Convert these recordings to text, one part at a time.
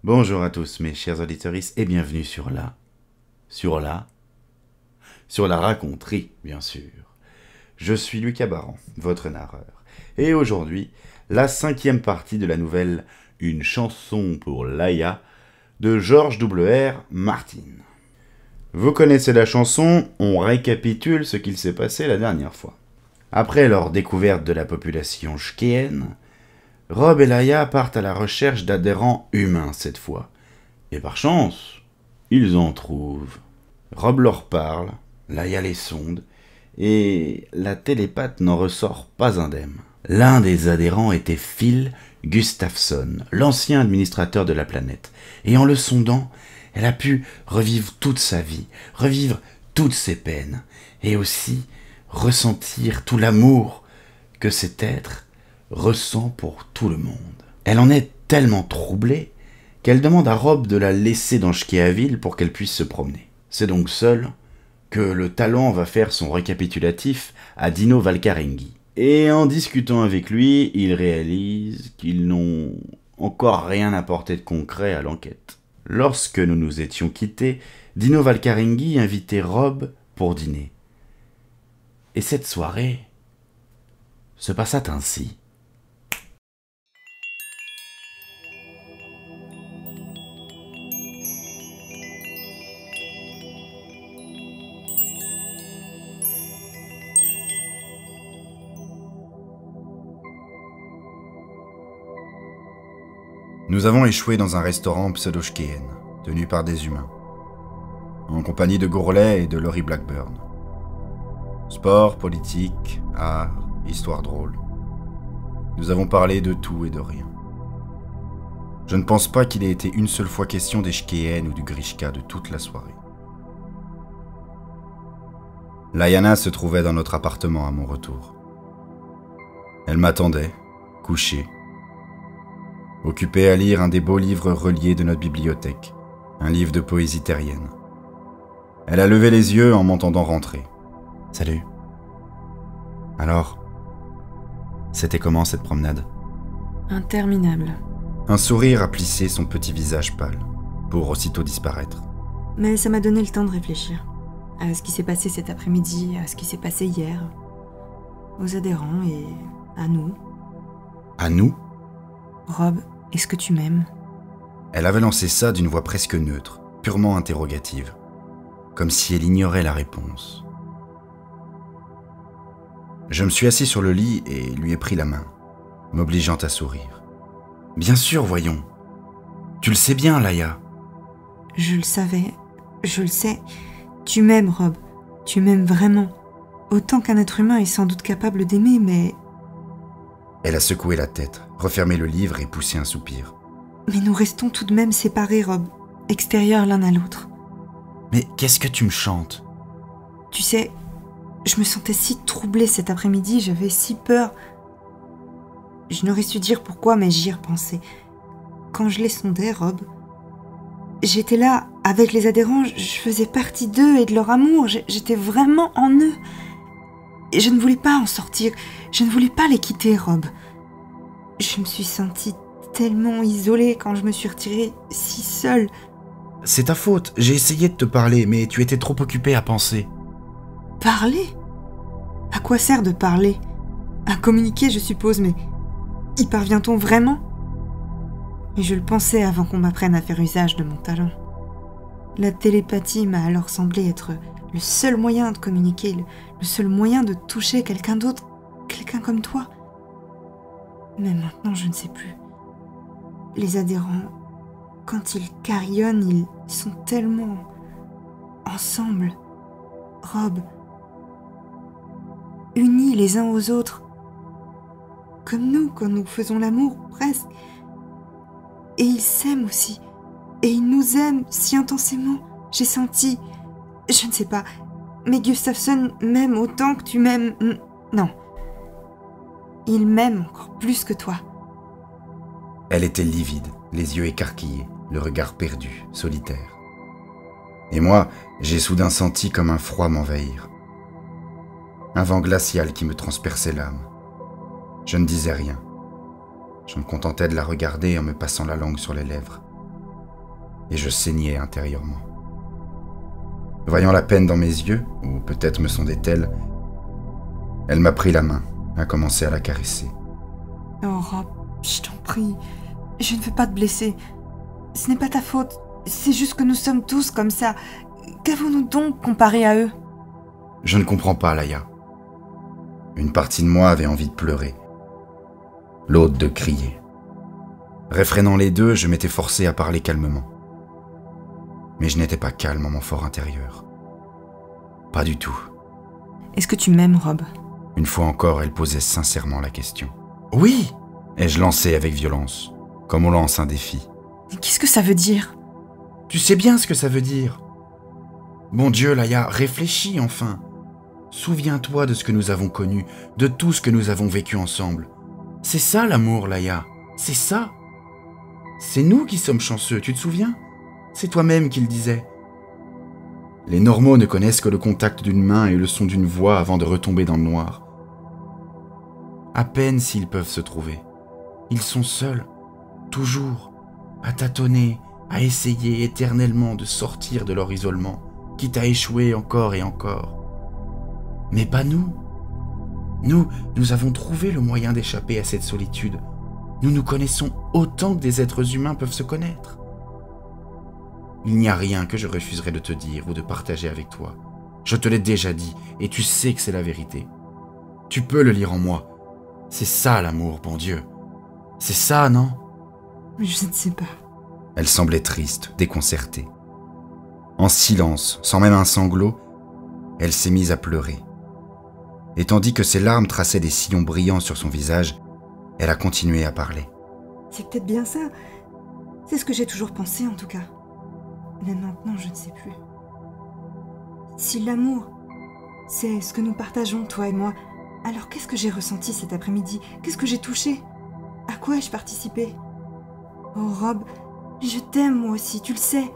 Bonjour à tous mes chers auditeurs et bienvenue sur la raconterie, bien sûr. Je suis Lucas Baran, votre narreur. Et aujourd'hui, la 5e partie de la nouvelle Une chanson pour Laïa de George W.R. Martin. Vous connaissez la chanson, on récapitule ce qu'il s'est passé la dernière fois. Après leur découverte de la population chkéenne, Rob et Laïa partent à la recherche d'adhérents humains cette fois. Et par chance, ils en trouvent. Rob leur parle, Laïa les sonde, et la télépathe n'en ressort pas indemne. L'un des adhérents était Phil Gustafson, l'ancien administrateur de la planète. Et en le sondant, elle a pu revivre toute sa vie, revivre toutes ses peines, et aussi ressentir tout l'amour que cet être ressent pour tout le monde. Elle en est tellement troublée qu'elle demande à Rob de la laisser dans Shkehaville pour qu'elle puisse se promener. C'est donc seul que le talent va faire son récapitulatif à Dino Valcarengi. Et en discutant avec lui, il réalise qu'ils n'ont encore rien apporté de concret à l'enquête. Lorsque nous nous étions quittés, Dino Valcarengi invitait Rob pour dîner. Et cette soirée se passa ainsi. Nous avons échoué dans un restaurant pseudo-shkéen, tenu par des humains, en compagnie de Gourlet et de Laurie Blackburn. Sport, politique, art, histoire drôle. Nous avons parlé de tout et de rien. Je ne pense pas qu'il ait été une seule fois question des shkéennes ou du Grishka de toute la soirée. Laiana se trouvait dans notre appartement à mon retour. Elle m'attendait, couchée, occupée à lire un des beaux livres reliés de notre bibliothèque, un livre de poésie terrienne. Elle a levé les yeux en m'entendant rentrer. « Salut. Alors, c'était comment cette promenade ?» Interminable. Un sourire a plissé son petit visage pâle, pour aussitôt disparaître. Mais ça m'a donné le temps de réfléchir à ce qui s'est passé cet après-midi, à ce qui s'est passé hier, aux adhérents et à nous. À nous ? Rob, est-ce que tu m'aimes ? Elle avait lancé ça d'une voix presque neutre, purement interrogative, comme si elle ignorait la réponse. Je me suis assis sur le lit et lui ai pris la main, m'obligeant à sourire. « Bien sûr, voyons. Tu le sais bien, Laïa. » Je le savais, je le sais. Tu m'aimes, Rob. Tu m'aimes vraiment. Autant qu'un être humain est sans doute capable d'aimer, mais... Elle a secoué la tête, refermé le livre et poussé un soupir. Mais nous restons tout de même séparés, Rob, extérieurs l'un à l'autre. Mais qu'est-ce que tu me chantes ? Tu sais, je me sentais si troublée cet après-midi, j'avais si peur. Je n'aurais su dire pourquoi, mais j'y repensais. Quand je les sondais, Rob, j'étais là, avec les adhérents, je faisais partie d'eux et de leur amour, j'étais vraiment en eux. Et je ne voulais pas en sortir, je ne voulais pas les quitter, Rob. Je me suis sentie tellement isolée quand je me suis retirée si seule. C'est ta faute, j'ai essayé de te parler, mais tu étais trop occupée à penser. Parler ? À quoi sert de parler ? À communiquer, je suppose, mais y parvient-on vraiment ? Et je le pensais avant qu'on m'apprenne à faire usage de mon talent. La télépathie m'a alors semblé être le seul moyen de communiquer, le seul moyen de toucher quelqu'un d'autre, quelqu'un comme toi. Mais maintenant, je ne sais plus. Les adhérents, quand ils carillonnent, ils sont tellement ensemble. Rob, unis les uns aux autres, comme nous quand nous faisons l'amour, presque. Et ils s'aiment aussi, et ils nous aiment si intensément. J'ai senti, je ne sais pas, mais Gustafson m'aime autant que tu m'aimes. Non, il m'aime encore plus que toi. Elle était livide, les yeux écarquillés, le regard perdu, solitaire. Et moi, j'ai soudain senti comme un froid m'envahir. Un vent glacial qui me transperçait l'âme. Je ne disais rien. Je me contentais de la regarder en me passant la langue sur les lèvres. et je saignais intérieurement. Voyant la peine dans mes yeux, ou peut-être me sondait-elle, elle m'a pris la main, a commencé à la caresser. Oh Rob, je t'en prie, je ne veux pas te blesser. Ce n'est pas ta faute, c'est juste que nous sommes tous comme ça. Qu'avons-nous donc comparé à eux? Je ne comprends pas, Laïa. Une partie de moi avait envie de pleurer, l'autre de crier. Réfrénant les deux, je m'étais forcé à parler calmement. Mais je n'étais pas calme en mon fort intérieur. Pas du tout. Est-ce que tu m'aimes, Rob? Une fois encore, elle posait sincèrement la question. Oui, ai-je lancé avec violence, comme on lance un défi. Mais qu'est-ce que ça veut dire? Tu sais bien ce que ça veut dire. Bon Dieu, Laïa, réfléchis enfin. Souviens-toi de ce que nous avons connu, de tout ce que nous avons vécu ensemble. C'est ça l'amour, Laïa, c'est ça. C'est nous qui sommes chanceux, tu te souviens? C'est toi-même qui le disais. Les normaux ne connaissent que le contact d'une main et le son d'une voix avant de retomber dans le noir. À peine s'ils peuvent se trouver. Ils sont seuls, toujours, à tâtonner, à essayer éternellement de sortir de leur isolement, quitte à échouer encore et encore. Mais pas nous. Nous avons trouvé le moyen d'échapper à cette solitude. Nous nous connaissons autant que des êtres humains peuvent se connaître. Il n'y a rien que je refuserais de te dire ou de partager avec toi. Je te l'ai déjà dit, et tu sais que c'est la vérité. Tu peux le lire en moi. C'est ça l'amour, bon Dieu. C'est ça, non? Je ne sais pas. Elle semblait triste, déconcertée. En silence, sans même un sanglot, elle s'est mise à pleurer. Et tandis que ses larmes traçaient des sillons brillants sur son visage, elle a continué à parler. C'est peut-être bien ça. C'est ce que j'ai toujours pensé, en tout cas. Mais maintenant, je ne sais plus. Si l'amour, c'est ce que nous partageons, toi et moi, alors qu'est-ce que j'ai ressenti cet après-midi? Qu'est-ce que j'ai touché? À quoi ai-je participé? Oh Rob, je t'aime moi aussi, tu le sais.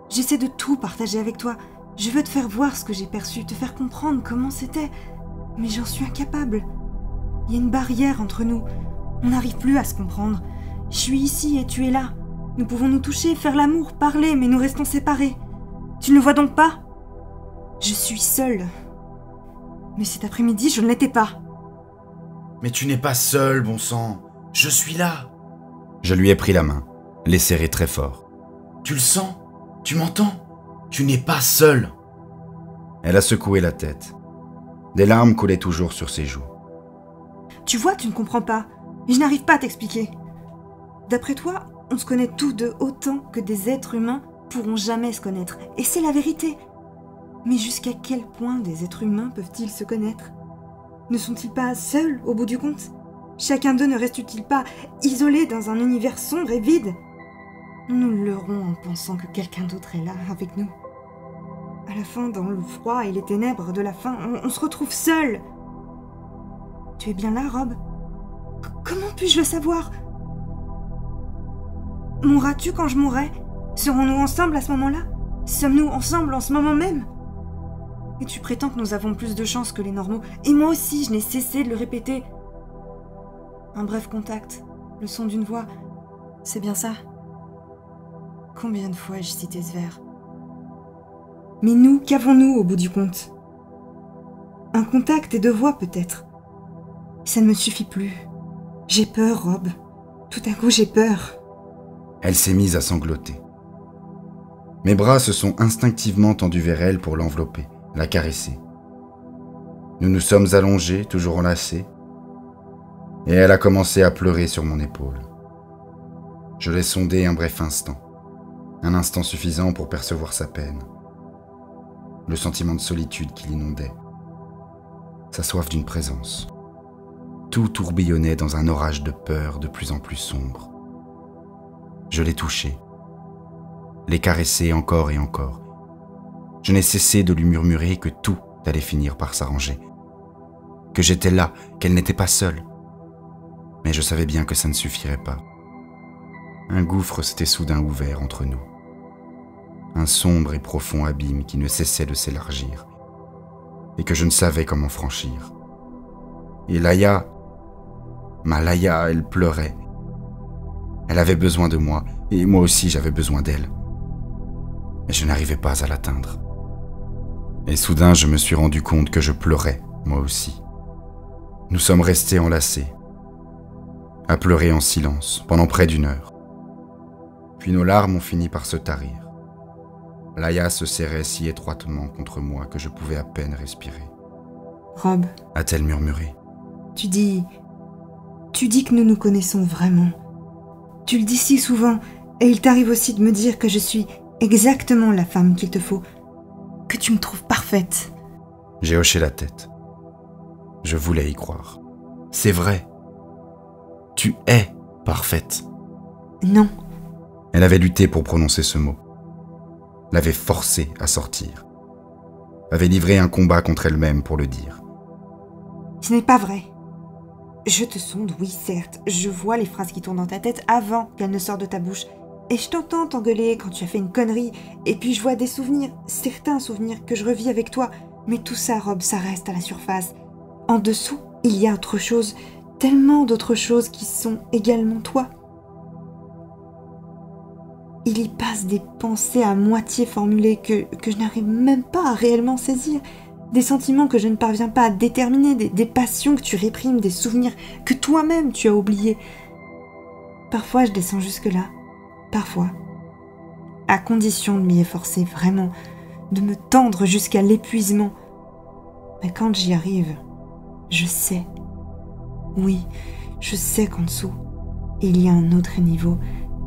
J'essaie de tout partager avec toi. Je veux te faire voir ce que j'ai perçu, te faire comprendre comment c'était. Mais j'en suis incapable. Il y a une barrière entre nous. On n'arrive plus à se comprendre. Je suis ici et tu es là. Nous pouvons nous toucher, faire l'amour, parler, mais nous restons séparés. Tu ne le vois donc pas? Je suis seule. Mais cet après-midi, je ne l'étais pas. Mais tu n'es pas seule, bon sang. Je suis là. Je lui ai pris la main, les serré très fort. Tu le sens? Tu m'entends? Tu n'es pas seule. Elle a secoué la tête. Des larmes coulaient toujours sur ses joues. Tu vois, tu ne comprends pas. Et je n'arrive pas à t'expliquer. D'après toi, on se connaît tous deux autant que des êtres humains pourront jamais se connaître. Et c'est la vérité. Mais jusqu'à quel point des êtres humains peuvent-ils se connaître? Ne sont-ils pas seuls au bout du compte? Chacun d'eux ne reste-t-il pas isolé dans un univers sombre et vide? Nous leurrons en pensant que quelqu'un d'autre est là avec nous. À la fin, dans le froid et les ténèbres de la fin, on se retrouve seuls. Tu es bien là, Rob? Comment puis-je le savoir? Mourras-tu quand je mourrai? Serons-nous ensemble à ce moment-là? Sommes-nous ensemble en ce moment même? Et tu prétends que nous avons plus de chance que les normaux. Et moi aussi, je n'ai cessé de le répéter. Un bref contact, le son d'une voix, c'est bien ça. Combien de fois ai-je cité ce vers? Mais nous, qu'avons-nous au bout du compte? Un contact et deux voix peut-être. Ça ne me suffit plus. J'ai peur, Rob. Tout à coup, j'ai peur. Elle s'est mise à sangloter. Mes bras se sont instinctivement tendus vers elle pour l'envelopper, la caresser. Nous nous sommes allongés, toujours enlacés, et elle a commencé à pleurer sur mon épaule. Je l'ai sondée un bref instant, un instant suffisant pour percevoir sa peine, le sentiment de solitude qui l'inondait, sa soif d'une présence. Tout tourbillonnait dans un orage de peur de plus en plus sombre. Je l'ai touchée, l'ai caressée encore et encore. Je n'ai cessé de lui murmurer que tout allait finir par s'arranger, que j'étais là, qu'elle n'était pas seule. Mais je savais bien que ça ne suffirait pas. Un gouffre s'était soudain ouvert entre nous. Un sombre et profond abîme qui ne cessait de s'élargir, et que je ne savais comment franchir. Et Laïa, ma Laïa, elle pleurait. Elle avait besoin de moi, et moi aussi j'avais besoin d'elle. et je n'arrivais pas à l'atteindre. Et soudain, je me suis rendu compte que je pleurais, moi aussi. Nous sommes restés enlacés, à pleurer en silence pendant près d'1 heure. Puis nos larmes ont fini par se tarir. Laïa se serrait si étroitement contre moi que je pouvais à peine respirer. Rob, A-t-elle murmuré. tu dis que nous nous connaissons vraiment. Tu le dis si souvent, et il t'arrive aussi de me dire que je suis exactement la femme qu'il te faut, que tu me trouves parfaite. J'ai hoché la tête. Je voulais y croire. C'est vrai. Tu es parfaite. Non, Elle avait lutté pour prononcer ce mot. L'avait forcé à sortir. Avait livré un combat contre elle-même pour le dire. ce n'est pas vrai. Je te sonde, oui, certes. Je vois les phrases qui tournent dans ta tête avant qu'elles ne sortent de ta bouche. Et je t'entends t'engueuler quand tu as fait une connerie. Et puis je vois des souvenirs, certains souvenirs que je revis avec toi. Mais tout ça, Rob, ça reste à la surface. En dessous, il y a autre chose. Tellement d'autres choses qui sont également toi. Il y passe des pensées à moitié formulées que je n'arrive même pas à réellement saisir. Des sentiments que je ne parviens pas à déterminer, des passions que tu réprimes, des souvenirs que toi-même tu as oubliés. Parfois je descends jusque-là, parfois. À condition de m'y efforcer vraiment, de me tendre jusqu'à l'épuisement. Mais quand j'y arrive, je sais. Oui, je sais qu'en dessous, il y a un autre niveau,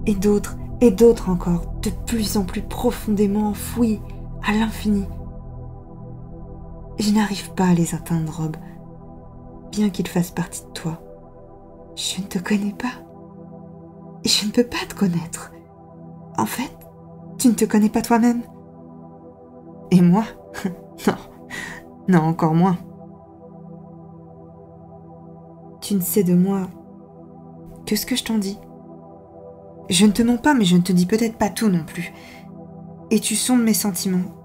et d'autres encore, de plus en plus profondément enfouis, à l'infini. Je n'arrive pas à les atteindre, Rob, bien qu'ils fassent partie de toi. Je ne te connais pas. Et je ne peux pas te connaître. En fait, tu ne te connais pas toi-même. Et moi? Non, encore moins. Tu ne sais de moi que ce que je t'en dis. Je ne te mens pas, mais je ne te dis peut-être pas tout non plus. Et tu sondes mes sentiments,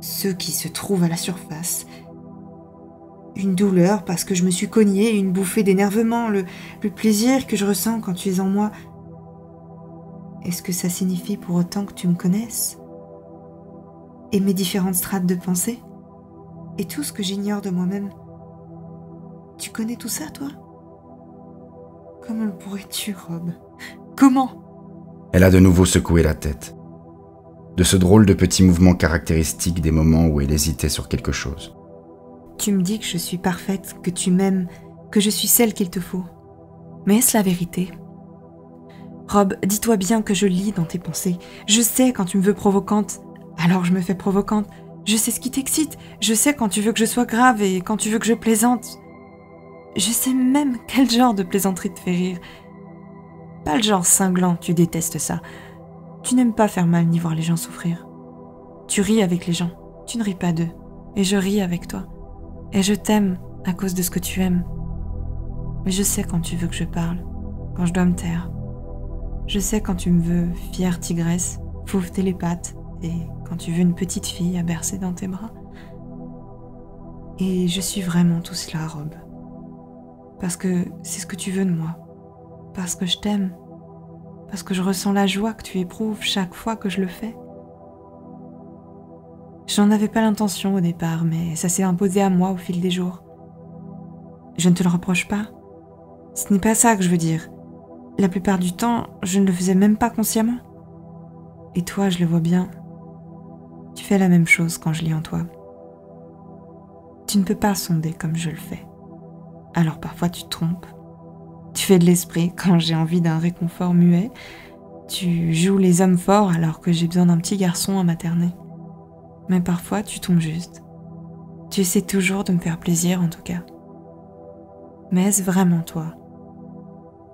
ceux qui se trouvent à la surface. Une douleur parce que je me suis cognée, une bouffée d'énervement, le plaisir que je ressens quand tu es en moi. Est-ce que ça signifie pour autant que tu me connaisses? Et mes différentes strates de pensée? Et tout ce que j'ignore de moi-même? Tu connais tout ça, toi? Comment le pourrais-tu, Rob? Comment? Elle a de nouveau secoué la tête. De ce drôle de petit mouvement caractéristique des moments où elle hésitait sur quelque chose. Tu me dis que je suis parfaite, que tu m'aimes, que je suis celle qu'il te faut. Mais est-ce la vérité? Rob, dis-toi bien que je lis dans tes pensées. Je sais quand tu me veux provocante, alors je me fais provocante. Je sais ce qui t'excite. Je sais quand tu veux que je sois grave et quand tu veux que je plaisante. Je sais même quel genre de plaisanterie te fait rire. Pas le genre cinglant, tu détestes ça. Tu n'aimes pas faire mal ni voir les gens souffrir. Tu ris avec les gens, tu ne ris pas d'eux. Et je ris avec toi. Et je t'aime à cause de ce que tu aimes. Mais je sais quand tu veux que je parle, quand je dois me taire. Je sais quand tu me veux fière tigresse, fauve télépathe, et quand tu veux une petite fille à bercer dans tes bras. Et je suis vraiment tout cela, Rob. Parce que c'est ce que tu veux de moi. Parce que je t'aime. Parce que je ressens la joie que tu éprouves chaque fois que je le fais. J'en avais pas l'intention au départ, mais ça s'est imposé à moi au fil des jours. Je ne te le reproche pas. Ce n'est pas ça que je veux dire. La plupart du temps, je ne le faisais même pas consciemment. Et toi, je le vois bien. Tu fais la même chose quand je lis en toi. Tu ne peux pas sonder comme je le fais. Alors parfois tu te trompes. Tu fais de l'esprit quand j'ai envie d'un réconfort muet. Tu joues les hommes forts alors que j'ai besoin d'un petit garçon à materner. Mais parfois tu tombes juste. Tu essaies toujours de me faire plaisir en tout cas. Mais est-ce vraiment toi?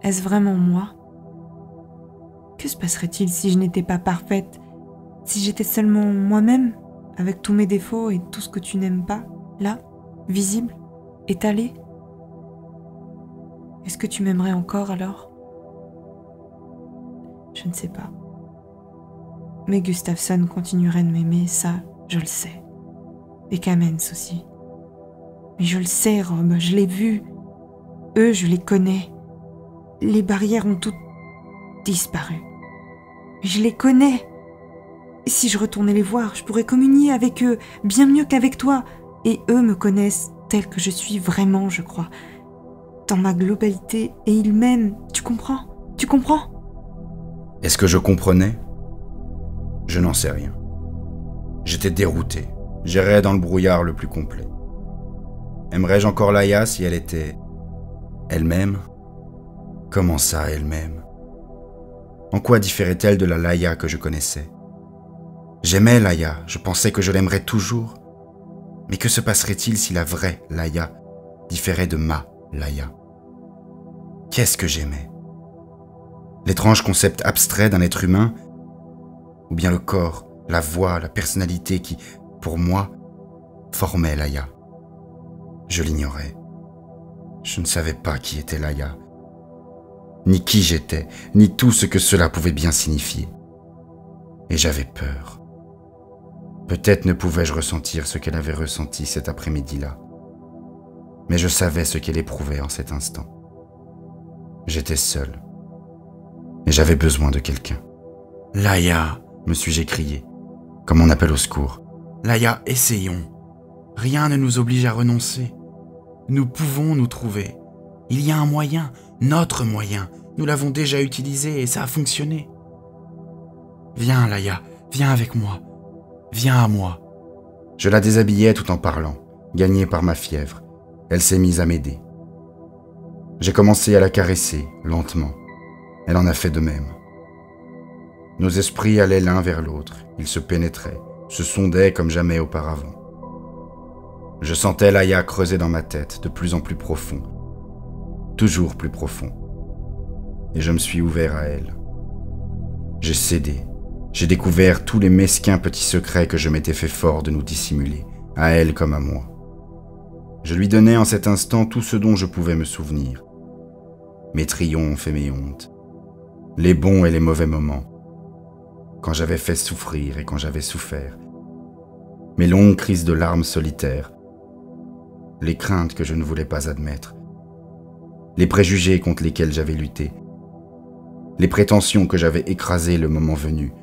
Est-ce vraiment moi? Que se passerait-il si je n'étais pas parfaite? Si j'étais seulement moi-même, avec tous mes défauts et tout ce que tu n'aimes pas, là, visible, étalé? Est-ce que tu m'aimerais encore alors? Je ne sais pas. Mais Gustafsson continuerait de m'aimer, ça, je le sais. Et Kamens aussi. Mais je le sais, Rob, je l'ai vu. Eux, je les connais. Les barrières ont toutes disparu. Je les connais. Si je retournais les voir, je pourrais communier avec eux bien mieux qu'avec toi. Et eux me connaissent telle que je suis vraiment, je crois. Dans ma globalité, et ils m'aiment. Tu comprends? Tu comprends? Est-ce que je comprenais? Je n'en sais rien. J'étais dérouté. J'errais dans le brouillard le plus complet. Aimerais-je encore Laïa si elle était... elle-même? Comment ça, elle-même? En quoi différait-elle de la Laïa que je connaissais? J'aimais Laïa, je pensais que je l'aimerais toujours. Mais que se passerait-il si la vraie Laïa différait de ma Laïa? Qu'est-ce que j'aimais? L'étrange concept abstrait d'un être humain? Ou bien le corps, la voix, la personnalité qui, pour moi, formait Laïa? Je l'ignorais. Je ne savais pas qui était Laïa, ni qui j'étais, ni tout ce que cela pouvait bien signifier. Et j'avais peur. Peut-être ne pouvais-je ressentir ce qu'elle avait ressenti cet après-midi-là, mais je savais ce qu'elle éprouvait en cet instant. J'étais seul, et j'avais besoin de quelqu'un. « Laïa !» me suis-je écrié, comme on appelle au secours. « Laïa, essayons. Rien ne nous oblige à renoncer. Nous pouvons nous trouver. Il y a un moyen, notre moyen. Nous l'avons déjà utilisé et ça a fonctionné. Viens, Laïa, viens avec moi. Viens à moi. » Je la déshabillais tout en parlant, gagnée par ma fièvre. Elle s'est mise à m'aider. J'ai commencé à la caresser, lentement. Elle en a fait de même. Nos esprits allaient l'un vers l'autre. Ils se pénétraient, se sondaient comme jamais auparavant. Je sentais Laïa creuser dans ma tête, de plus en plus profond. Toujours plus profond. Et je me suis ouvert à elle. J'ai cédé. J'ai découvert tous les mesquins petits secrets que je m'étais fait fort de nous dissimuler, à elle comme à moi. Je lui donnais en cet instant tout ce dont je pouvais me souvenir. Mes triomphes et mes hontes. Les bons et les mauvais moments. Quand j'avais fait souffrir et quand j'avais souffert. Mes longues crises de larmes solitaires. Les craintes que je ne voulais pas admettre. Les préjugés contre lesquels j'avais lutté. Les prétentions que j'avais écrasées le moment venu.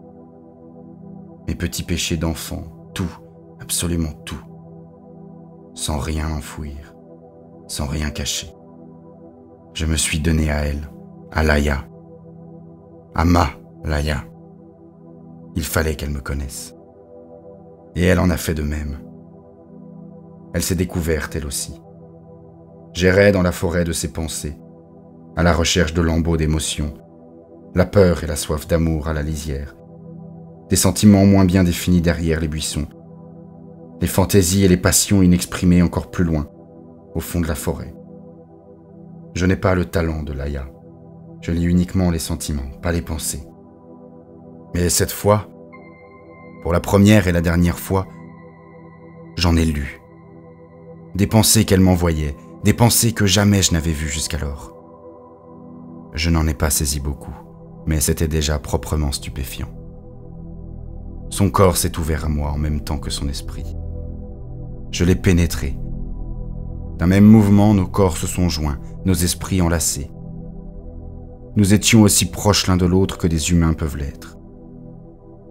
Mes petits péchés d'enfant, tout, absolument tout. Sans rien enfouir, sans rien cacher. Je me suis donné à elle, à Laïa, à ma Laïa. Il fallait qu'elle me connaisse. Et elle en a fait de même. Elle s'est découverte elle aussi. J'errais dans la forêt de ses pensées, à la recherche de lambeaux d'émotions, la peur et la soif d'amour à la lisière, des sentiments moins bien définis derrière les buissons, les fantaisies et les passions inexprimées encore plus loin, au fond de la forêt. Je n'ai pas le talent de Laïa. Je lis uniquement les sentiments, pas les pensées. Mais cette fois, pour la première et la dernière fois, j'en ai lu. Des pensées qu'elle m'envoyait, des pensées que jamais je n'avais vues jusqu'alors. Je n'en ai pas saisi beaucoup, mais c'était déjà proprement stupéfiant. Son corps s'est ouvert à moi en même temps que son esprit. Je l'ai pénétré. D'un même mouvement, nos corps se sont joints, nos esprits enlacés. Nous étions aussi proches l'un de l'autre que des humains peuvent l'être.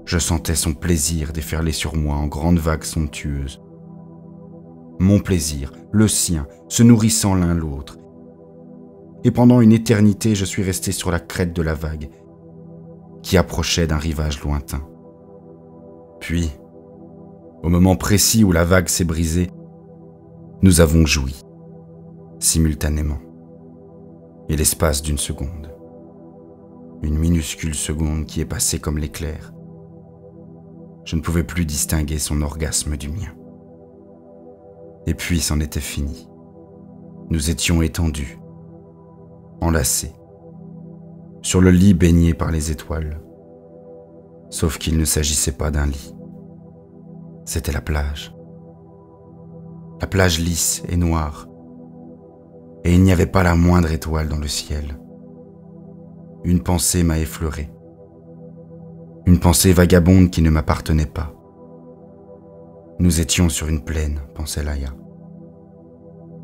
Je sentais son plaisir déferler sur moi en grandes vagues somptueuses. Mon plaisir, le sien, se nourrissant l'un l'autre. Et pendant une éternité, je suis resté sur la crête de la vague, qui approchait d'un rivage lointain. Puis, au moment précis où la vague s'est brisée, nous avons joui, simultanément, et l'espace d'une seconde. Une minuscule seconde qui est passée comme l'éclair. Je ne pouvais plus distinguer son orgasme du mien. Et puis c'en était fini. Nous étions étendus, enlacés, sur le lit baigné par les étoiles. Sauf qu'il ne s'agissait pas d'un lit. C'était la plage. La plage lisse et noire. Et il n'y avait pas la moindre étoile dans le ciel. Une pensée m'a effleuré. Une pensée vagabonde qui ne m'appartenait pas. Nous étions sur une plaine, pensait Laïa.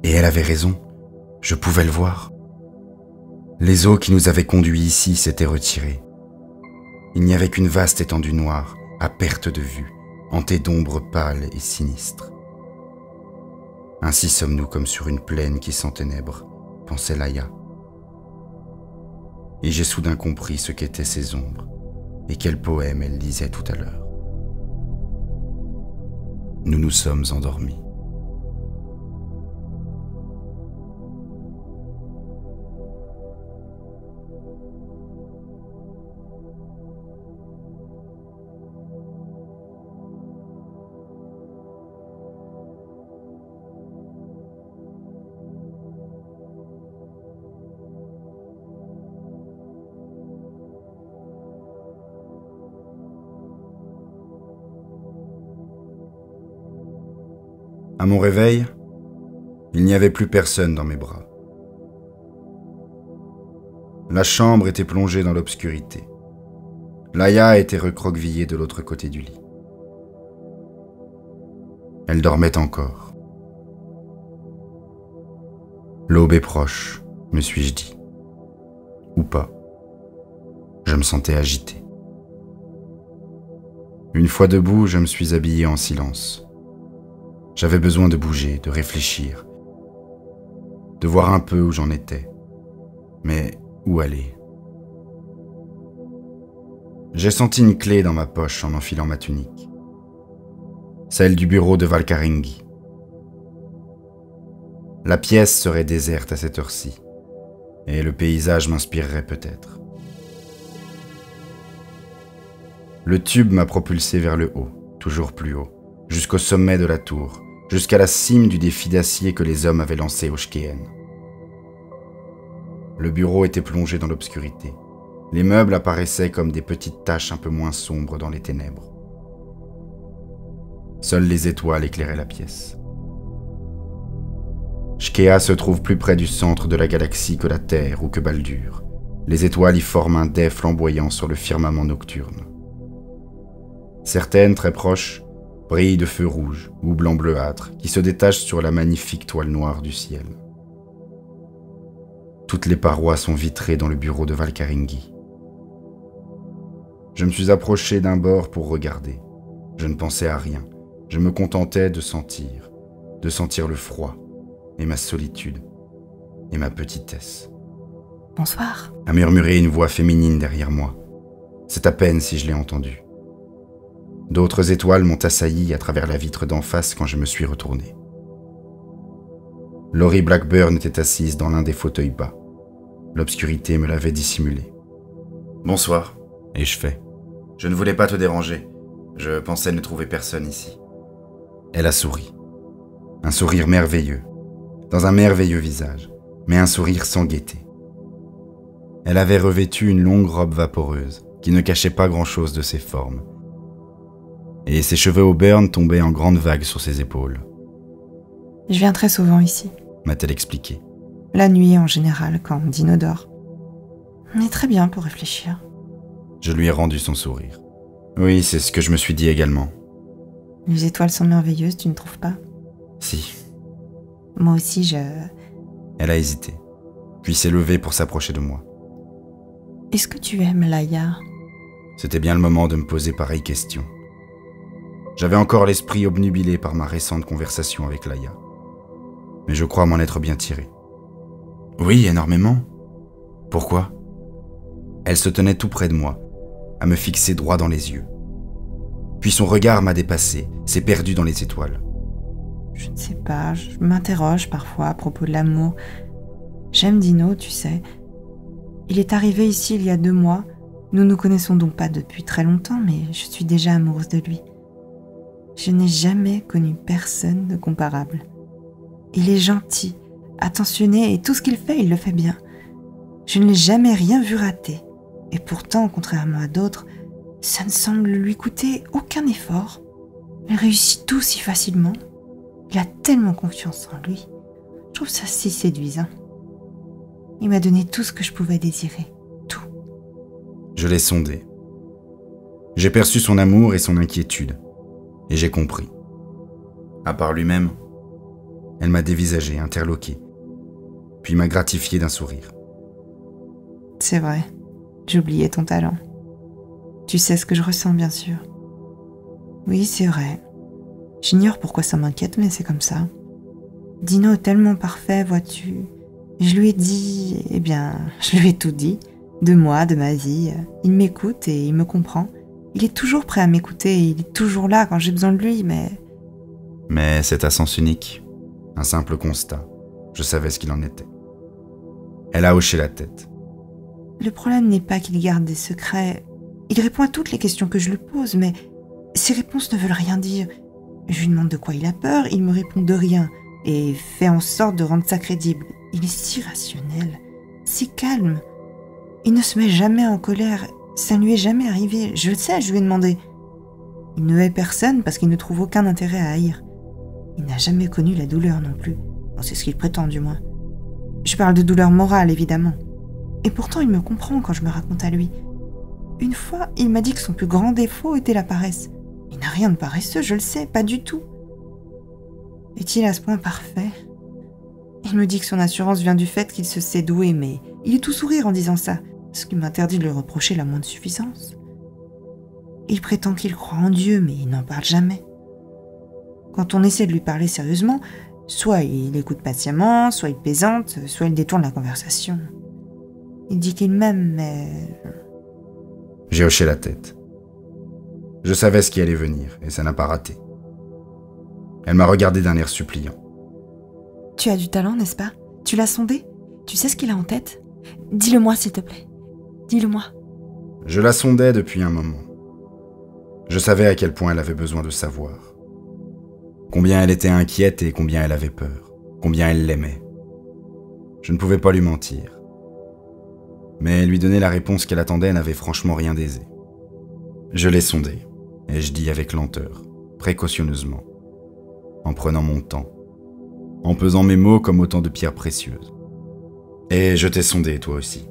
Et elle avait raison, je pouvais le voir. Les eaux qui nous avaient conduits ici s'étaient retirées. Il n'y avait qu'une vaste étendue noire, à perte de vue, hanté d'ombres pâles et sinistres. Ainsi sommes-nous comme sur une plaine qui s'enténèbre, pensait Laïa. Et j'ai soudain compris ce qu'étaient ces ombres, et quel poème elle lisait tout à l'heure. Nous nous sommes endormis. À mon réveil, il n'y avait plus personne dans mes bras. La chambre était plongée dans l'obscurité. Laïa était recroquevillée de l'autre côté du lit. Elle dormait encore. L'aube est proche, me suis-je dit. Ou pas. Je me sentais agité. Une fois debout, je me suis habillé en silence. J'avais besoin de bouger, de réfléchir, de voir un peu où j'en étais. Mais où aller? J'ai senti une clé dans ma poche en enfilant ma tunique. Celle du bureau de Valkaringi. La pièce serait déserte à cette heure-ci, et le paysage m'inspirerait peut-être. Le tube m'a propulsé vers le haut, toujours plus haut, jusqu'au sommet de la tour, jusqu'à la cime du défi d'acier que les hommes avaient lancé au Shkeen. Le bureau était plongé dans l'obscurité. Les meubles apparaissaient comme des petites taches un peu moins sombres dans les ténèbres. Seules les étoiles éclairaient la pièce. Shkea se trouve plus près du centre de la galaxie que la Terre ou que Baldur. Les étoiles y forment un dais flamboyant sur le firmament nocturne. Certaines, très proches, brillent de feux rouges ou blanc bleuâtre qui se détachent sur la magnifique toile noire du ciel. Toutes les parois sont vitrées dans le bureau de Valkaringi. Je me suis approché d'un bord pour regarder. Je ne pensais à rien. Je me contentais de sentir le froid et ma solitude et ma petitesse. « Bonsoir » a murmuré une voix féminine derrière moi. C'est à peine si je l'ai entendu. D'autres étoiles m'ont assailli à travers la vitre d'en face quand je me suis retourné. Laurie Blackburn était assise dans l'un des fauteuils bas. L'obscurité me l'avait dissimulé. « Bonsoir », ai-je fait. « Je ne voulais pas te déranger. Je pensais ne trouver personne ici. » Elle a souri. Un sourire merveilleux, dans un merveilleux visage, mais un sourire sans gaieté. Elle avait revêtu une longue robe vaporeuse qui ne cachait pas grand-chose de ses formes. Et ses cheveux auburn tombaient en grandes vagues sur ses épaules. « Je viens très souvent ici. » m'a-t-elle expliqué. « La nuit en général, quand Dino dort. On est très bien pour réfléchir. » Je lui ai rendu son sourire. Oui, c'est ce que je me suis dit également. « Les étoiles sont merveilleuses, tu ne trouves pas ? » Si. Moi aussi, Elle a hésité, puis s'est levée pour s'approcher de moi. « Est-ce que tu aimes Laïa ?» C'était bien le moment de me poser pareille question. J'avais encore l'esprit obnubilé par ma récente conversation avec Laïa. Mais je crois m'en être bien tiré. Oui, énormément. Pourquoi ? Elle se tenait tout près de moi, à me fixer droit dans les yeux. Puis son regard m'a dépassé, s'est perdu dans les étoiles. Je ne sais pas, je m'interroge parfois à propos de l'amour. J'aime Dino, tu sais. Il est arrivé ici il y a 2 mois. Nous ne nous connaissons donc pas depuis très longtemps, mais je suis déjà amoureuse de lui. Je n'ai jamais connu personne de comparable. Il est gentil, attentionné et tout ce qu'il fait, il le fait bien. Je ne l'ai jamais rien vu rater. Et pourtant, contrairement à d'autres, ça ne semble lui coûter aucun effort. Il réussit tout si facilement. Il a tellement confiance en lui. Je trouve ça si séduisant. Il m'a donné tout ce que je pouvais désirer. Tout. Je l'ai sondé. J'ai perçu son amour et son inquiétude. Et j'ai compris. À part lui-même, elle m'a dévisagé, interloqué, puis m'a gratifié d'un sourire. C'est vrai, j'oubliais ton talent. Tu sais ce que je ressens, bien sûr. Oui, c'est vrai. J'ignore pourquoi ça m'inquiète, mais c'est comme ça. Dino est tellement parfait, vois-tu. Je lui ai dit... je lui ai tout dit. De moi, de ma vie. Il m'écoute et il me comprend. Il est toujours prêt à m'écouter, il est toujours là quand j'ai besoin de lui, mais... Mais c'est à sens unique. Un simple constat. Je savais ce qu'il en était. Elle a hoché la tête. Le problème n'est pas qu'il garde des secrets. Il répond à toutes les questions que je lui pose, mais ses réponses ne veulent rien dire. Je lui demande de quoi il a peur, il me répond de rien, et fait en sorte de rendre ça crédible. Il est si rationnel, si calme. Il ne se met jamais en colère, ça ne lui est jamais arrivé, je le sais, je lui ai demandé. Il ne hait personne parce qu'il ne trouve aucun intérêt à haïr. Il n'a jamais connu la douleur non plus. Bon, c'est ce qu'il prétend du moins. Je parle de douleur morale, évidemment. Et pourtant, il me comprend quand je me raconte à lui. Une fois, il m'a dit que son plus grand défaut était la paresse. Il n'a rien de paresseux, je le sais, pas du tout. Est-il à ce point parfait ? Il me dit que son assurance vient du fait qu'il se sait doué, mais il est tout sourire en disant ça, ce qui m'interdit de lui reprocher la moindre suffisance. Il prétend qu'il croit en Dieu, mais il n'en parle jamais. Quand on essaie de lui parler sérieusement, soit il écoute patiemment, soit il plaisante, soit il détourne la conversation. Il dit qu'il m'aime, mais... J'ai hoché la tête. Je savais ce qui allait venir, et ça n'a pas raté. Elle m'a regardé d'un air suppliant. Tu as du talent, n'est-ce pas ? Tu l'as sondé ? Tu sais ce qu'il a en tête ? Dis-le-moi, s'il te plaît. Dis-le-moi. Je la sondais depuis un moment. Je savais à quel point elle avait besoin de savoir. Combien elle était inquiète et combien elle avait peur. Combien elle l'aimait. Je ne pouvais pas lui mentir. Mais lui donner la réponse qu'elle attendait n'avait franchement rien d'aisé. Je l'ai sondée, et je dis avec lenteur, précautionneusement, en prenant mon temps, en pesant mes mots comme autant de pierres précieuses. Et je t'ai sondé, toi aussi.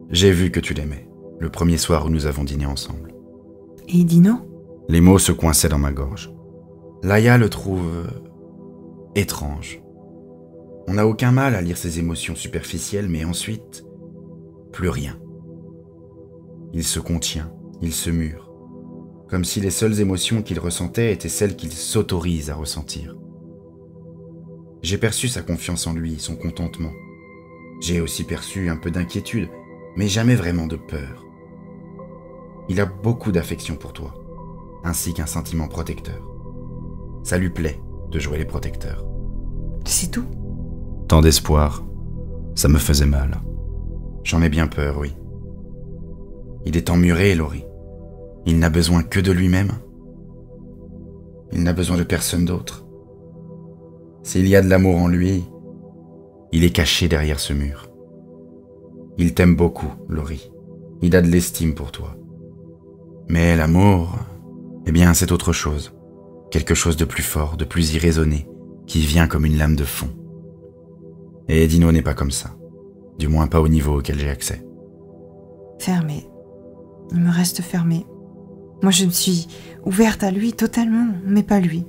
J'ai vu que tu l'aimais, le premier soir où nous avons dîné ensemble. Et Dino ? Les mots se coinçaient dans ma gorge. Laïa le trouve... étrange. On n'a aucun mal à lire ses émotions superficielles, mais ensuite, plus rien. Il se contient, il se mure, comme si les seules émotions qu'il ressentait étaient celles qu'il s'autorise à ressentir. J'ai perçu sa confiance en lui, son contentement. J'ai aussi perçu un peu d'inquiétude, mais jamais vraiment de peur. Il a beaucoup d'affection pour toi, ainsi qu'un sentiment protecteur. Ça lui plaît de jouer les protecteurs. C'est tout ? Tant d'espoir, ça me faisait mal. J'en ai bien peur, oui. Il est emmuré, Laurie. Il n'a besoin que de lui-même. Il n'a besoin de personne d'autre. S'il y a de l'amour en lui, il est caché derrière ce mur. Il t'aime beaucoup, Laurie. Il a de l'estime pour toi. Mais l'amour, eh bien, c'est autre chose. Quelque chose de plus fort, de plus irraisonné, qui vient comme une lame de fond. Et Dino n'est pas comme ça. Du moins pas au niveau auquel j'ai accès. Fermé. Il me reste fermé. Moi, je me suis ouverte à lui totalement, mais pas lui.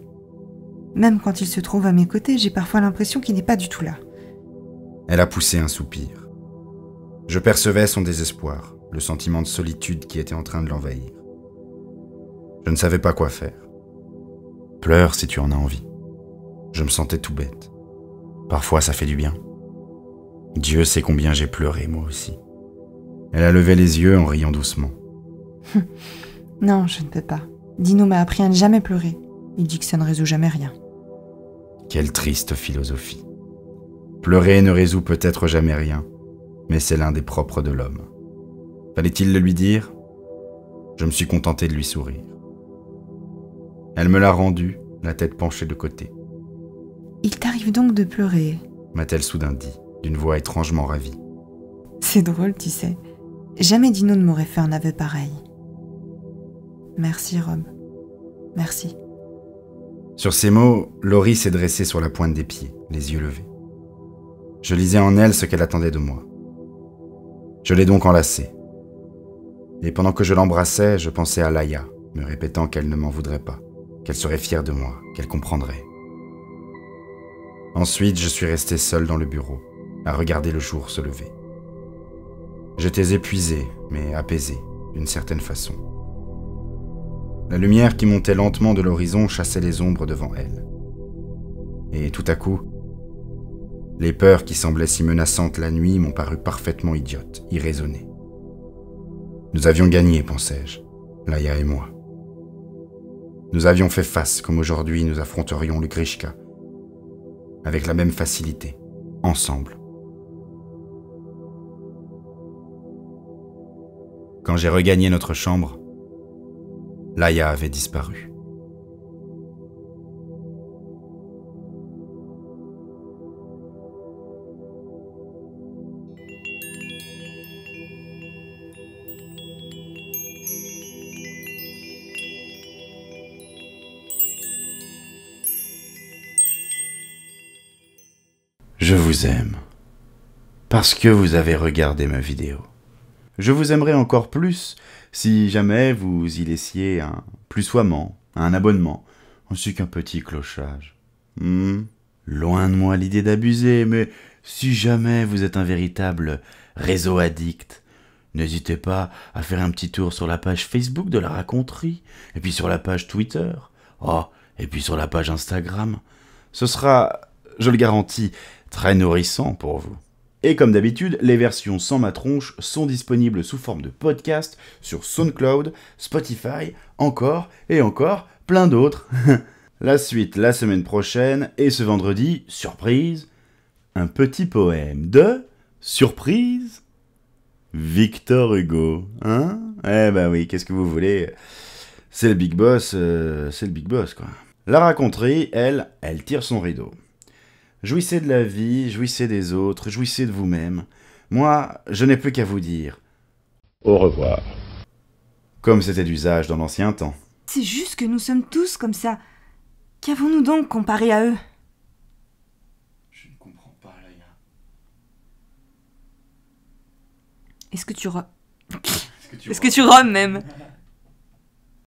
Même quand il se trouve à mes côtés, j'ai parfois l'impression qu'il n'est pas du tout là. Elle a poussé un soupir. Je percevais son désespoir, le sentiment de solitude qui était en train de l'envahir. Je ne savais pas quoi faire. Pleure si tu en as envie. Je me sentais tout bête. Parfois, ça fait du bien. Dieu sait combien j'ai pleuré, moi aussi. Elle a levé les yeux en riant doucement. Non, je ne peux pas. Dino m'a appris à ne jamais pleurer. Il dit que ça ne résout jamais rien. Quelle triste philosophie. Pleurer ne résout peut-être jamais rien, mais c'est l'un des propres de l'homme. Fallait-il le lui dire ? Je me suis contenté de lui sourire. Elle me l'a rendu, la tête penchée de côté. Il t'arrive donc de pleurer ? M'a-t-elle soudain dit, d'une voix étrangement ravie. C'est drôle, tu sais. Jamais Dino ne m'aurait fait un aveu pareil. Merci, Rob. Merci. Sur ces mots, Laurie s'est dressée sur la pointe des pieds, les yeux levés. Je lisais en elle ce qu'elle attendait de moi. Je l'ai donc enlacée. Et pendant que je l'embrassais, je pensais à Laïa, me répétant qu'elle ne m'en voudrait pas, qu'elle serait fière de moi, qu'elle comprendrait. Ensuite, je suis resté seul dans le bureau, à regarder le jour se lever. J'étais épuisé, mais apaisé, d'une certaine façon. La lumière qui montait lentement de l'horizon chassait les ombres devant elle. Et tout à coup, les peurs qui semblaient si menaçantes la nuit m'ont paru parfaitement idiotes, irraisonnées. Nous avions gagné, pensais-je, Laïa et moi. Nous avions fait face, comme aujourd'hui nous affronterions le Grishka, avec la même facilité, ensemble. Quand j'ai regagné notre chambre, Laïa avait disparu. Je vous aime, parce que vous avez regardé ma vidéo. Je vous aimerais encore plus si jamais vous y laissiez un plussoiement, un abonnement, ainsi qu'un petit clochage. Loin de moi l'idée d'abuser, mais si jamais vous êtes un véritable réseau addict, n'hésitez pas à faire un petit tour sur la page Facebook de la raconterie, et puis sur la page Twitter, et puis sur la page Instagram. Ce sera, je le garantis, très nourrissant pour vous. Et comme d'habitude, les versions sans ma tronche sont disponibles sous forme de podcast sur SoundCloud, Spotify, encore et encore plein d'autres. La suite la semaine prochaine et ce vendredi, surprise, un petit poème de surprise Victor Hugo, hein? Eh ben oui, qu'est-ce que vous voulez? C'est le big boss, quoi. La raconterie, elle tire son rideau. Jouissez de la vie, jouissez des autres, jouissez de vous-même. Moi, je n'ai plus qu'à vous dire au revoir. Comme c'était d'usage dans l'ancien temps. C'est juste que nous sommes tous comme ça. Qu'avons-nous donc comparé à eux? Je ne comprends pas, Laïa. Est-ce que tu romes même?